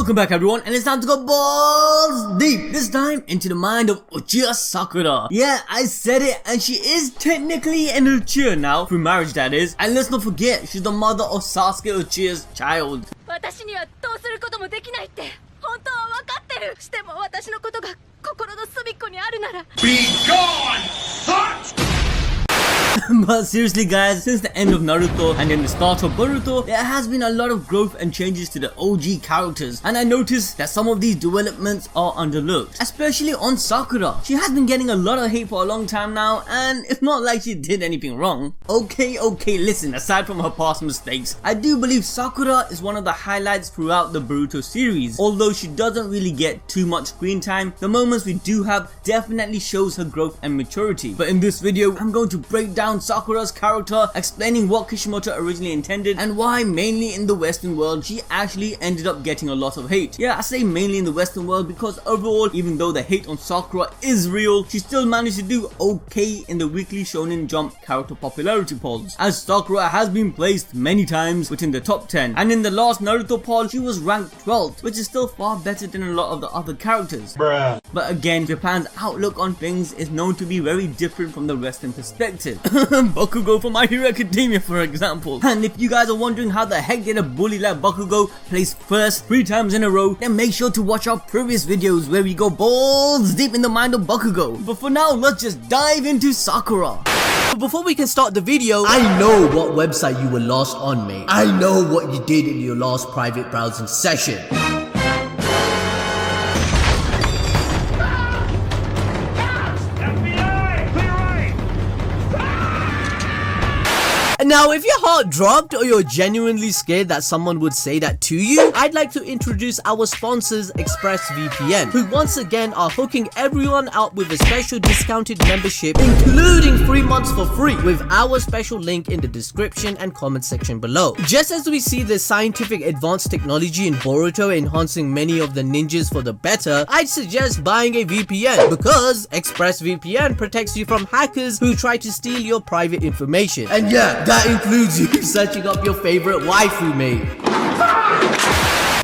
Welcome back everyone, and it's time to go balls deep, this time into the mind of Uchiha Sakura. Yeah, I said it, and she is technically an Uchiha now, through marriage that is, and let's not forget, she's the mother of Sasuke Uchiha's child. Be gone! Hot! But seriously guys, since the end of Naruto and then the start of Boruto, there has been a lot of growth and changes to the OG characters, and I noticed that some of these developments are underlooked, especially on Sakura. She has been getting a lot of hate for a long time now, and it's not like she did anything wrong. Okay, listen, aside from her past mistakes, I do believe Sakura is one of the highlights throughout the Boruto series. Although she doesn't really get too much screen time, the moments we do have definitely shows her growth and maturity. But in this video, I'm going to break down Sakura's character, explaining what Kishimoto originally intended and why mainly in the Western world she actually ended up getting a lot of hate. Yeah, I say mainly in the Western world because overall, even though the hate on Sakura is real, she still managed to do okay in the weekly Shonen Jump character popularity polls, as Sakura has been placed many times within the top 10, and in the last Naruto poll she was ranked 12th, which is still far better than a lot of the other characters. Bruh. But again, Japan's outlook on things is known to be very different from the Western perspective. Bakugo from My Hero Academia, for example. And if you guys are wondering how the heck did a bully like Bakugo place first 3 times in a row, then make sure to watch our previous videos where we go balls deep in the mind of Bakugo. But for now, let's just dive into Sakura. But before we can start the video, I know what website you were lost on, mate. I know what you did in your last private browsing session. Now, if your heart dropped or you're genuinely scared that someone would say that to you, I'd like to introduce our sponsors, ExpressVPN, who once again are hooking everyone up with a special discounted membership, including 3 months for free, with our special link in the description and comment section below. Just as we see the scientific advanced technology in Boruto enhancing many of the ninjas for the better, I'd suggest buying a VPN, because ExpressVPN protects you from hackers who try to steal your private information. And yeah, that includes you searching up your favorite waifu, mate.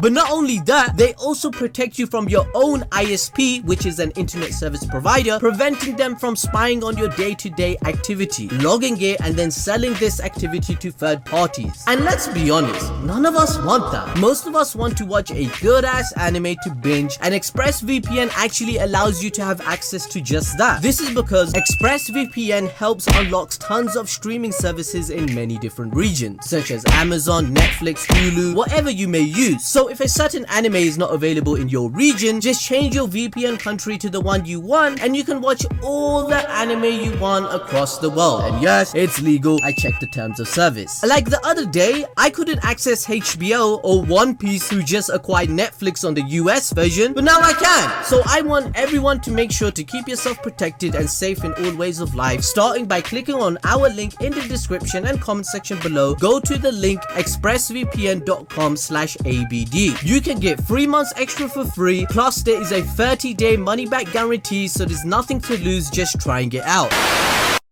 But not only that, they also protect you from your own ISP, which is an internet service provider, preventing them from spying on your day-to-day activity, logging it and then selling this activity to third parties. And let's be honest, none of us want that. Most of us want to watch a good-ass anime to binge, and ExpressVPN actually allows you to have access to just that. This is because ExpressVPN helps unlock tons of streaming services in many different regions, such as Amazon, Netflix, Hulu, whatever you may use. So if a certain anime is not available in your region, just change your VPN country to the one you want, and you can watch all the anime you want across the world. And yes, it's legal. I checked the terms of service. Like the other day, I couldn't access HBO or One Piece, who just acquired Netflix on the US version, but now I can. So I want everyone to make sure to keep yourself protected and safe in all ways of life, starting by clicking on our link in the description and comment section below. Go to the link expressvpn.com/abd. You can get 3 months extra for free, plus there is a 30-day money-back guarantee, so there's nothing to lose, just trying it out.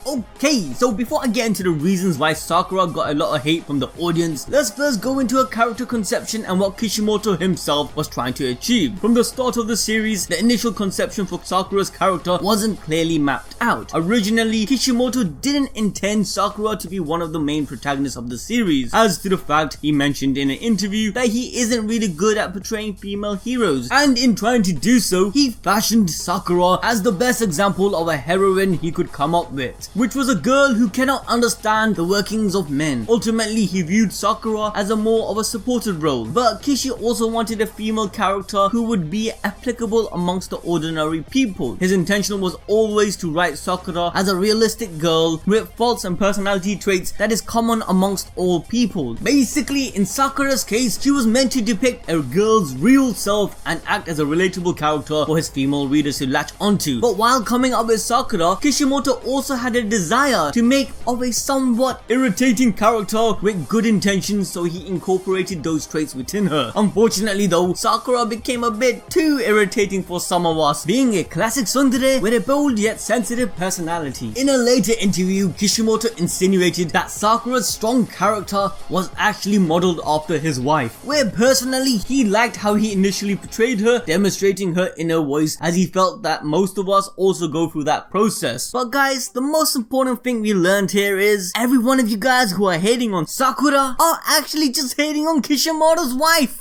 Okay, so before I get into the reasons why Sakura got a lot of hate from the audience, let's first go into her character conception and what Kishimoto himself was trying to achieve. From the start of the series, the initial conception for Sakura's character wasn't clearly mapped out. Originally, Kishimoto didn't intend Sakura to be one of the main protagonists of the series, as to the fact he mentioned in an interview that he isn't really good at portraying female heroes, and in trying to do so, he fashioned Sakura as the best example of a heroine he could come up with, which was a girl who cannot understand the workings of men. Ultimately, he viewed Sakura as a more of a supported role, but Kishi also wanted a female character who would be applicable amongst the ordinary people. His intention was always to write Sakura as a realistic girl with faults and personality traits that is common amongst all people. Basically, in Sakura's case, she was meant to depict a girl's real self and act as a relatable character for his female readers to latch onto. But while coming up with Sakura, Kishimoto also had a desire to make of a somewhat irritating character with good intentions, so he incorporated those traits within her. Unfortunately though, Sakura became a bit too irritating for some of us, being a classic tsundere with a bold yet sensitive personality. In a later interview, Kishimoto insinuated that Sakura's strong character was actually modeled after his wife, where personally he liked how he initially portrayed her, demonstrating her inner voice, as he felt that most of us also go through that process. But guys, the most important thing we learned here is every one of you guys who are hating on Sakura are actually just hating on Kishimoto's wife.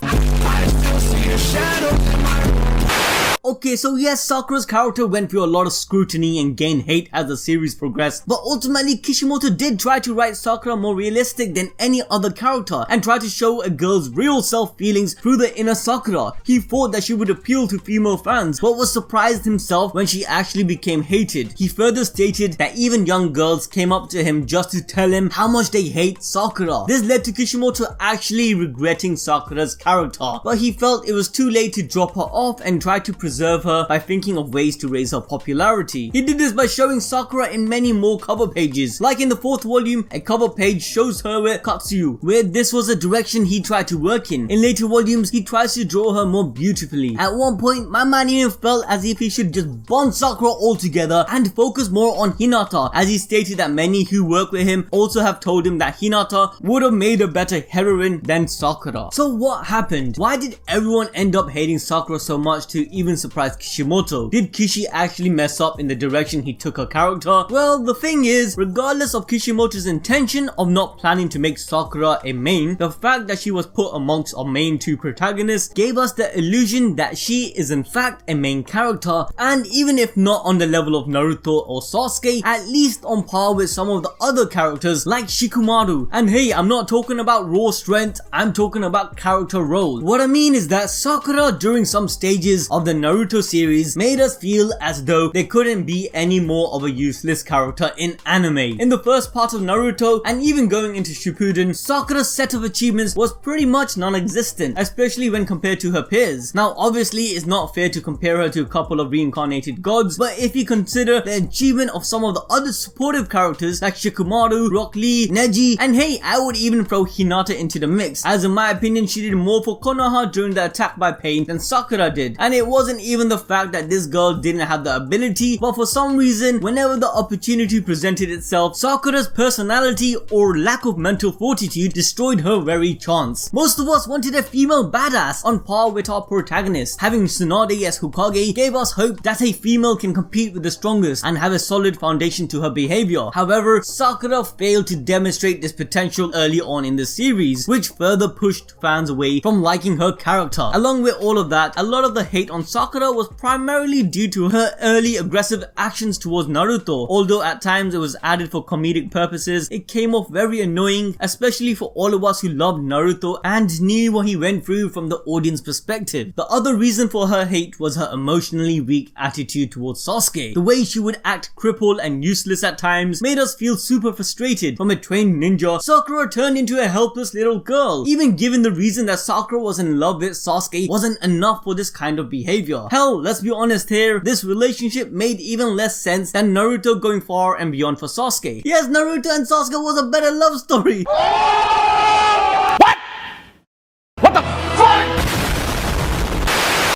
Okay, so yes, Sakura's character went through a lot of scrutiny and gained hate as the series progressed, but ultimately Kishimoto did try to write Sakura more realistic than any other character and try to show a girl's real self feelings through the inner Sakura. He thought that she would appeal to female fans, but was surprised himself when she actually became hated. He further stated that even young girls came up to him just to tell him how much they hate Sakura. This led to Kishimoto actually regretting Sakura's character, but he felt it was too late to drop her off and try to preserve her by thinking of ways to raise her popularity. He did this by showing Sakura in many more cover pages. Like in the 4th volume, a cover page shows her with Katsuyu, where this was a direction he tried to work in. In later volumes, he tries to draw her more beautifully. At one point, my man even felt as if he should just bond Sakura altogether and focus more on Hinata, as he stated that many who work with him also have told him that Hinata would have made a better heroine than Sakura. So what happened? Why did everyone end up hating Sakura so much to even surprise Kishimoto? Did Kishi actually mess up in the direction he took her character? Well, the thing is, regardless of Kishimoto's intention of not planning to make Sakura a main, the fact that she was put amongst our main 2 protagonists gave us the illusion that she is in fact a main character, and even if not on the level of Naruto or Sasuke, at least on par with some of the other characters like Shikamaru. And hey, I'm not talking about raw strength, I'm talking about character role. What I mean is that Sakura during some stages of the Naruto series made us feel as though there couldn't be any more of a useless character in anime. In the first part of Naruto and even going into Shippuden, Sakura's set of achievements was pretty much non-existent, especially when compared to her peers. Now obviously it's not fair to compare her to a couple of reincarnated gods, but if you consider the achievement of some of the other supportive characters like Shikamaru, Rock Lee, Neji, and hey, I would even throw Hinata into the mix, as in my opinion she did more for Konoha during the attack by pain than Sakura did. And it wasn't even the fact that this girl didn't have the ability, but for some reason, whenever the opportunity presented itself, Sakura's personality or lack of mental fortitude destroyed her very chance. Most of us wanted a female badass on par with our protagonist. Having Tsunade as Hokage gave us hope that a female can compete with the strongest and have a solid foundation to her behavior. However, Sakura failed to demonstrate this potential early on in the series, which further pushed fans away from liking her character. Along with all of that, a lot of the hate on Sakura was primarily due to her early aggressive actions towards Naruto. Although at times it was added for comedic purposes, it came off very annoying, especially for all of us who loved Naruto and knew what he went through from the audience perspective. The other reason for her hate was her emotionally weak attitude towards Sasuke. The way she would act crippled and useless at times made us feel super frustrated. From a trained ninja, Sakura turned into a helpless little girl. Even given the reason that Sakura was in love with Sasuke wasn't enough for this kind of behavior. Hell, let's be honest here, this relationship made even less sense than Naruto going far and beyond for Sasuke. Yes, Naruto and Sasuke was a better love story. What the fuck?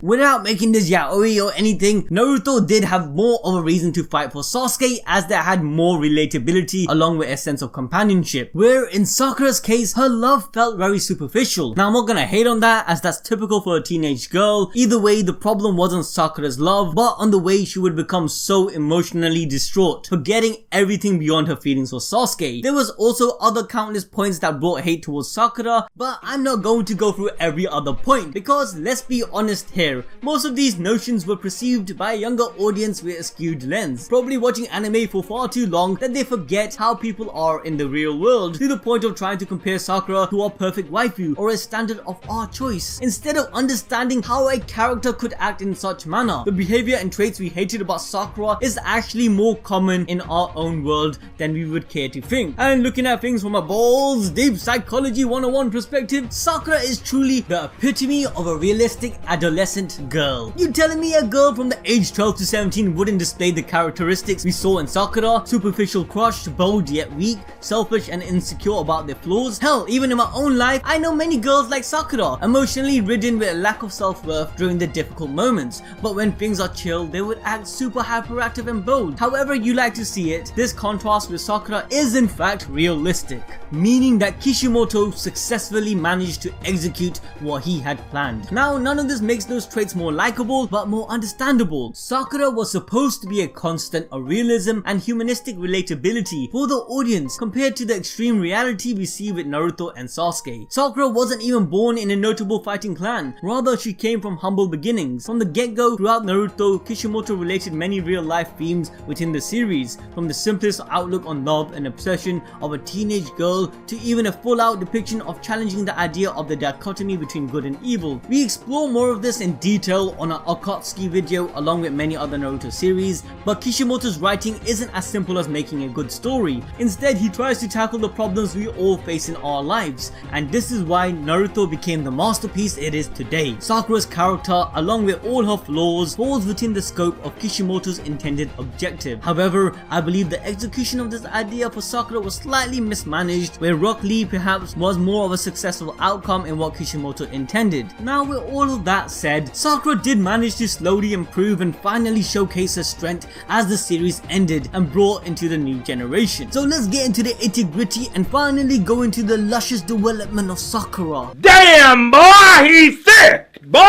Without making this yaoi or anything, Naruto did have more of a reason to fight for Sasuke, as they had more relatability along with a sense of companionship, where in Sakura's case, her love felt very superficial. Now I'm not gonna hate on that, as that's typical for a teenage girl. Either way, the problem wasn't Sakura's love, but on the way she would become so emotionally distraught, forgetting everything beyond her feelings for Sasuke. There was also other countless points that brought hate towards Sakura, but I'm not going to go through every other point, because let's be honest here, most of these notions were perceived by a younger audience with a skewed lens, probably watching anime for far too long that they forget how people are in the real world, to the point of trying to compare Sakura to our perfect waifu or a standard of our choice, instead of understanding how a character could act in such manner. The behavior and traits we hated about Sakura is actually more common in our own world than we would care to think. And looking at things from a balls deep psychology 101 perspective, Sakura is truly the epitome of a realistic adolescent innocent girl. You telling me a girl from the age 12 to 17 wouldn't display the characteristics we saw in Sakura? Superficial crush, bold yet weak, selfish and insecure about their flaws? Hell, even in my own life, I know many girls like Sakura, emotionally ridden with a lack of self-worth during the difficult moments, but when things are chill, they would act super hyperactive and bold. However you like to see it, this contrast with Sakura is in fact realistic, meaning that Kishimoto successfully managed to execute what he had planned. Now, none of this makes those traits more likable, but more understandable. Sakura was supposed to be a constant of realism and humanistic relatability for the audience compared to the extreme reality we see with Naruto and Sasuke. Sakura wasn't even born in a notable fighting clan, rather she came from humble beginnings. From the get-go, throughout Naruto, Kishimoto related many real-life themes within the series, from the simplest outlook on love and obsession of a teenage girl to even a full-out depiction of challenging the idea of the dichotomy between good and evil. We explore more of this in detail on our Akatsuki video along with many other Naruto series, but Kishimoto's writing isn't as simple as making a good story. Instead, he tries to tackle the problems we all face in our lives, and this is why Naruto became the masterpiece it is today. Sakura's character, along with all her flaws, falls within the scope of Kishimoto's intended objective. However, I believe the execution of this idea for Sakura was slightly mismanaged, where Rock Lee perhaps was more of a successful outcome in what Kishimoto intended. Now, with all of that said, Sakura did manage to slowly improve and finally showcase her strength as the series ended and brought into the new generation. So let's get into the nitty-gritty and finally go into the luscious development of Sakura. Damn, boy, he's thick! Boy,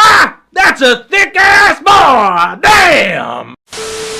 that's a thick ass boy! Damn!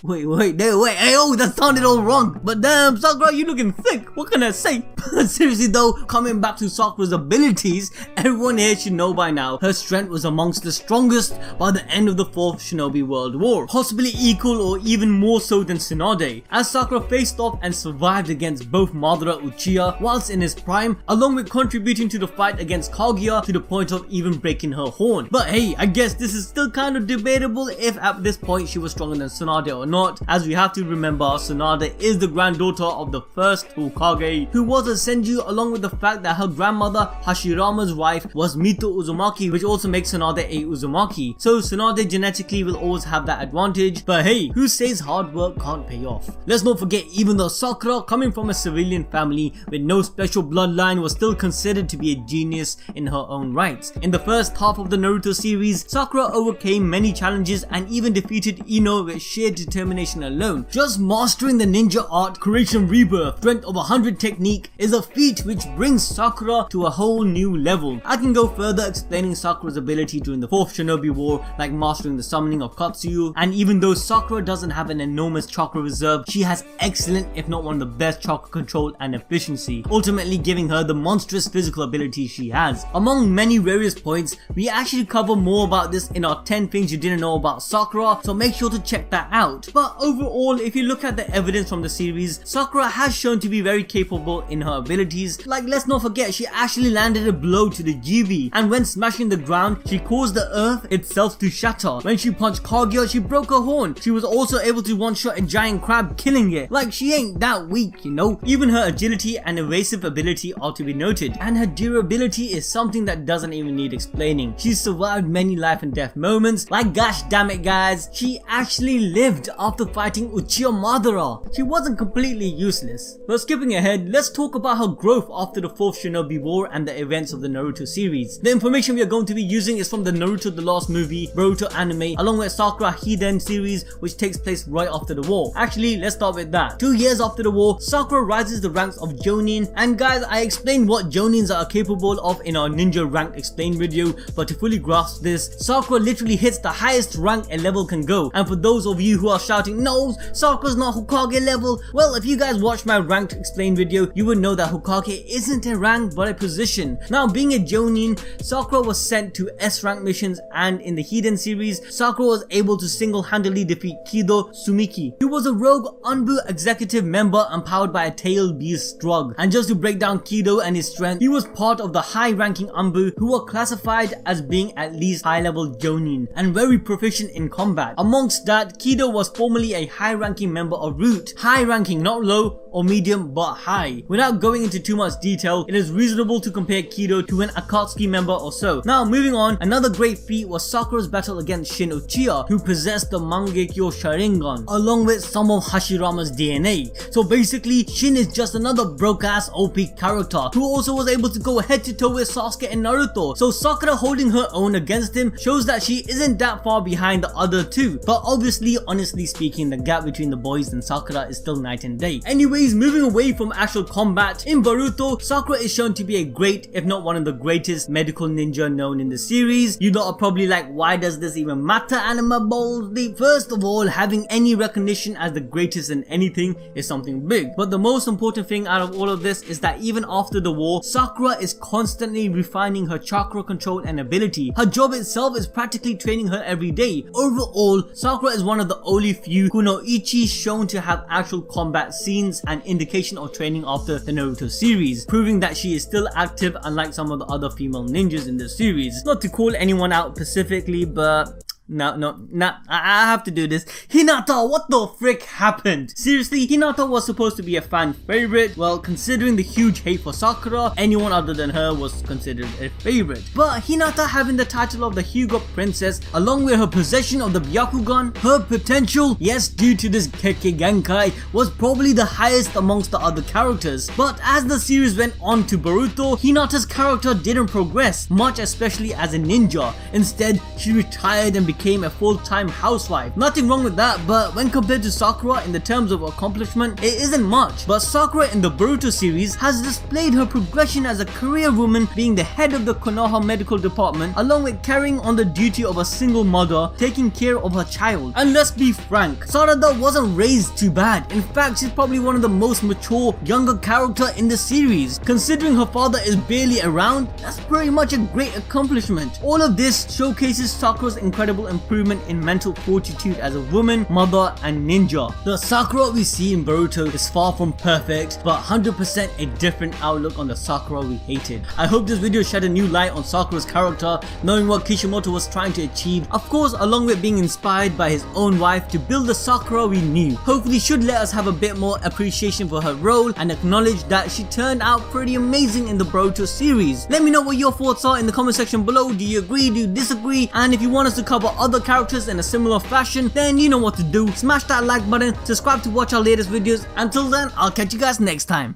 Wait, hey, oh, that sounded all wrong. But damn, Sakura, you looking thick. What can I say? Seriously though, coming back to Sakura's abilities, everyone here should know by now, her strength was amongst the strongest by the end of the 4th Shinobi World War, possibly equal or even more so than Tsunade, as Sakura faced off and survived against both Madara Uchiha whilst in his prime, along with contributing to the fight against Kaguya to the point of even breaking her horn. But hey, I guess this is still kind of debatable if at this point she was stronger than Tsunade or not, as we have to remember Tsunade is the granddaughter of the first Hokage, who was a Senju, along with the fact that her grandmother Hashirama's wife was Mito Uzumaki, which also makes Tsunade a Uzumaki. So Tsunade genetically will always have that advantage, but hey, who says hard work can't pay off? Let's not forget, even though Sakura, coming from a civilian family with no special bloodline, was still considered to be a genius in her own right. In the first half of the Naruto series, Sakura overcame many challenges and even defeated Ino with sheer determination alone. Just mastering the ninja art, Creation Rebirth, strength of 100 technique is a feat which brings Sakura to a whole new level. I can go further explaining Sakura's ability during the 4th Shinobi War, like mastering the summoning of Katsuyu, and even though Sakura doesn't have an enormous chakra reserve, she has excellent, if not one of the best, chakra control and efficiency, ultimately giving her the monstrous physical ability she has. Among many various points, we actually cover more about this in our 10 things you didn't know about Sakura, so make sure to check that out. But overall, if you look at the evidence from the series, Sakura has shown to be very capable in her abilities. Like, let's not forget, she actually landed a blow to the GB, and when smashing the ground, she caused the earth itself to shatter. When she punched Kaguya, she broke her horn. She was also able to one-shot a giant crab, killing it. Like, she ain't that weak, you know? Even her agility and evasive ability are to be noted, and her durability is something that doesn't even need explaining. She's survived many life and death moments. Like, gosh damn it guys, she actually lived after fighting Uchiha Madara. She wasn't completely useless. But skipping ahead, let's talk about her growth after the 4th Shinobi War and the events of the Naruto series. The information we are going to be using is from the Naruto The Last Movie, Boruto anime, along with Sakura Hiden series, which takes place right after the war. Actually, let's start with that. 2 years after the war, Sakura rises the ranks of Jonin, and guys, I explained what Jonins are capable of in our Ninja Rank Explain video, but to fully grasp this, Sakura literally hits the highest rank a level can go. And for those of you who are shouting, no, Sakura's not Hokage level, well, if you guys watched my Ranked Explain video, you would know that Hokage isn't a rank but a position. Now, being a Jonin, Sakura was sent to S rank missions, and in the Hiden series, Sakura was able to single-handedly defeat Kido Sumiki, who was a rogue Anbu executive member empowered by a tail beast drug. And just to break down Kido and his strength, he was part of the high-ranking Anbu who were classified as being at least high-level Jonin and very proficient in combat. Amongst that, Kido was formerly a high-ranking member of Root. High-ranking, not low or medium, but high. Without going into too much detail, it is reasonable to compare Kido to an Akatsuki member or so. Now moving on, another great feat was Sakura's battle against Shin Uchiha, who possessed the Mangekyo Sharingan, along with some of Hashirama's DNA. So basically, Shin is just another broke-ass OP character, who also was able to go head-to-toe with Sasuke and Naruto. So Sakura holding her own against him shows that she isn't that far behind the other two. But obviously, honestly speaking, the gap between the boys and Sakura is still night and day. Anyways, moving away from actual combat, in Boruto, Sakura is shown to be a great, if not one of the greatest medical ninja known in the series. You lot are probably like, why does this even matter, Anima Boldly? First of all, having any recognition as the greatest in anything is something big. But the most important thing out of all of this is that even after the war, Sakura is constantly refining her chakra control and ability. Her job itself is practically training her every day. Overall, Sakura is one of the only few kunoichi shown to have actual combat scenes and indication of training after the Naruto series, proving that she is still active unlike some of the other female ninjas in the series. Not to call anyone out specifically, but I have to do this. Hinata, what the frick happened? Seriously, Hinata was supposed to be a fan favorite. Well, considering the huge hate for Sakura, anyone other than her was considered a favorite. But Hinata having the title of the Hyuga Princess, along with her possession of the Byakugan, her potential, yes, due to this Kekkei, was probably the highest amongst the other characters. But as the series went on to Boruto, Hinata's character didn't progress much, especially as a ninja. Instead, she retired and became a full-time housewife. Nothing wrong with that, but when compared to Sakura in the terms of accomplishment, it isn't much. But Sakura in the Boruto series has displayed her progression as a career woman, being the head of the Konoha medical department, along with carrying on the duty of a single mother, taking care of her child. And let's be frank, Sarada wasn't raised too bad. In fact, she's probably one of the most mature, younger character in the series. Considering her father is barely around, that's pretty much a great accomplishment. All of this showcases Sakura's incredible improvement in mental fortitude as a woman, mother, and ninja. The Sakura we see in Boruto is far from perfect, but 100% a different outlook on the Sakura we hated. I hope this video shed a new light on Sakura's character, knowing what Kishimoto was trying to achieve, of course along with being inspired by his own wife to build the Sakura we knew. Hopefully should let us have a bit more appreciation for her role and acknowledge that she turned out pretty amazing in the Boruto series. Let me know what your thoughts are in the comment section below. Do you agree? Do you disagree? And if you want us to cover other characters in a similar fashion, then you know what to do. Smash that like button, subscribe to watch our latest videos. Until then, I'll catch you guys next time.